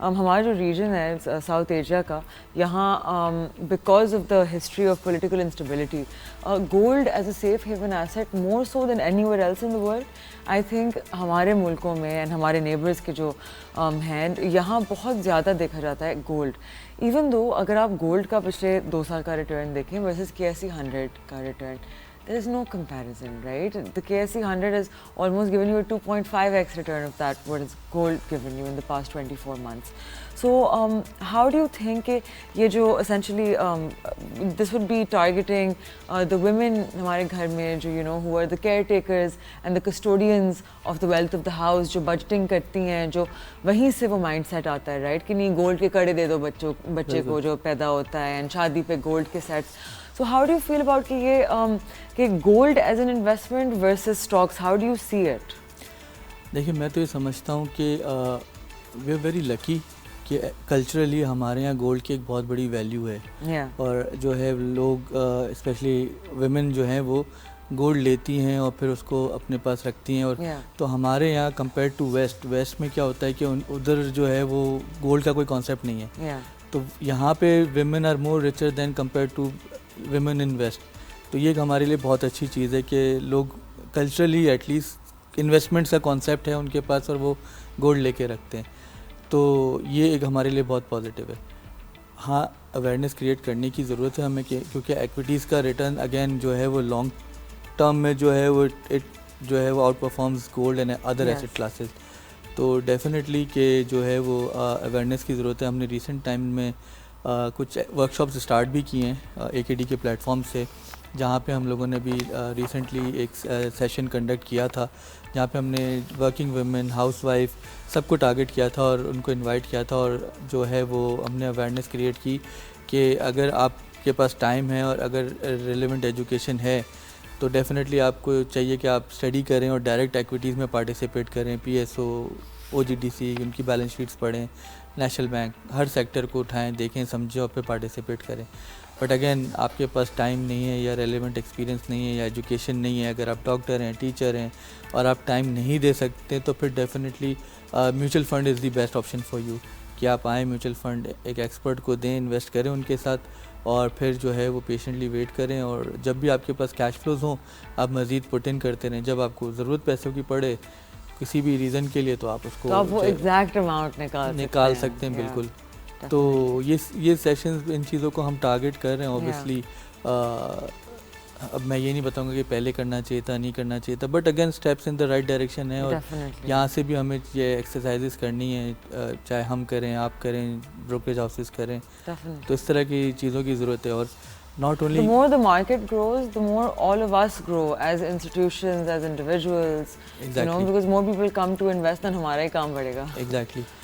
हमारा जो रीजन है साउथ एशिया का, यहाँ because of the history of political instability, gold as a safe haven asset more so than anywhere else in the world, I think हमारे मुल्कों में and हमारे नेबर्स के जो हैं यहाँ बहुत ज़्यादा देखा जाता है गोल्ड। इवन दो अगर आप गोल्ड का पिछले 2 साल का रिटर्न देखें वर्सेस KSE 100 का return, there is no comparison, right? The KSE 100 has almost given you a 2.5x return of that what is gold given you in the past 24 months. So how do you think ये जो essentially this would be targeting the women हमारे घर में जो who are the caretakers and the custodians of the wealth of the house, जो budgeting करती हैं, जो वहीं से वो mindset आता है, right? कि नहीं गोल्ड के कड़े दे दो बच्चे को जो पैदा होता है and शादी पे गोल्ड के sets. So how do you feel about कि gold as an investment versus stocks? How do you see it? देखिए मैं तो ये समझता हूँ कि वी आर वेरी लकी कि कल्चरली हमारे यहाँ गोल्ड की एक बहुत बड़ी वैल्यू है। और जो है लोग स्पेशली वुमेन जो हैं वो गोल्ड लेती हैं और फिर उसको अपने पास रखती हैं। और तो हमारे यहाँ कंपेयर टू वेस्ट में क्या होता है कि उधर जो है वो गोल्ड का कोई कॉन्सेप्ट नहीं है। तो यहाँ पे women are more richer than compare to women in west. तो ये हमारे लिए बहुत अच्छी चीज़ है कि लोग कल्चरली एटलीस्ट इन्वेस्टमेंट्स का कॉन्सेप्ट है उनके पास और वो गोल्ड लेके रखते हैं। तो ये एक हमारे लिए बहुत पॉजिटिव है। हाँ, अवेयरनेस क्रिएट करने की ज़रूरत है हमें क्योंकि एक्विटीज़ का रिटर्न अगेन जो है वो लॉन्ग टर्म में जो है वो out performs gold and other asset classes. तो डेफिनेटली कि जो है वो अवेयरनेस की ज़रूरत है। हमने रिसेंट टाइम में कुछ वर्कशॉप्स स्टार्ट भी किए हैं AKD के प्लेटफॉर्म से, जहाँ पे हम लोगों ने भी रिसेंटली एक सेशन कंडक्ट किया था जहाँ पे हमने वर्किंग वुमेन, हाउसवाइफ सबको टारगेट किया था और उनको इनवाइट किया था। और जो है वो हमने अवेयरनेस क्रिएट की कि अगर आपके पास टाइम है और अगर रिलेवेंट एजुकेशन है तो डेफिनेटली आपको चाहिए कि आप स्टडी करें और डायरेक्ट एक्टिविटीज़ में पार्टिसिपेट करें। PSO, OGDC, उनकी बैलेंस शीट्स पढ़ें, नेशनल बैंक, हर सेक्टर को उठाएं, देखें, समझें और फिर पार्टिसिपेट करें। बट अगेन आपके पास टाइम नहीं है या रेलेवेंट एक्सपीरियंस नहीं है या एजुकेशन नहीं है, अगर आप डॉक्टर हैं, टीचर हैं और आप टाइम नहीं दे सकते तो फिर definitely mutual fund is the best option for you कि आप आएँ म्यूचुअल फ़ंड एक एक्सपर्ट को दें, इन्वेस्ट करें उनके साथ और फिर जो है वो पेशेंटली वेट करें। और जब भी आपके पास कैश फ्लोज हों आप मज़ीद पुट इन करते रहें। जब आपको ज़रूरत पैसों की पड़े किसी भी रीज़न के लिए तो आप उसको आप वो एग्जैक्ट अमाउंट निकाल सकते हैं। बिल्कुल। तो ये सेशंस इन चीज़ों को हम टारगेट कर रहे हैं। ऑब्वियसली अब मैं ये नहीं बताऊंगा कि पहले करना चाहिए था, नहीं करना चाहिए था, but again steps in the right direction है। और यहाँ से भी हमें ये एक्सरसाइजेस करनी है, चाहे हम करें, आप करें, ब्रोकरेज हाउसेस करें। तो इस तरह की चीज़ों की ज़रूरत है। और not only the more the market grows, the more all of us grow as institutions, as individuals, exactly. because more people come to invest, then हमारा ही काम बढ़ेगा। Exactly.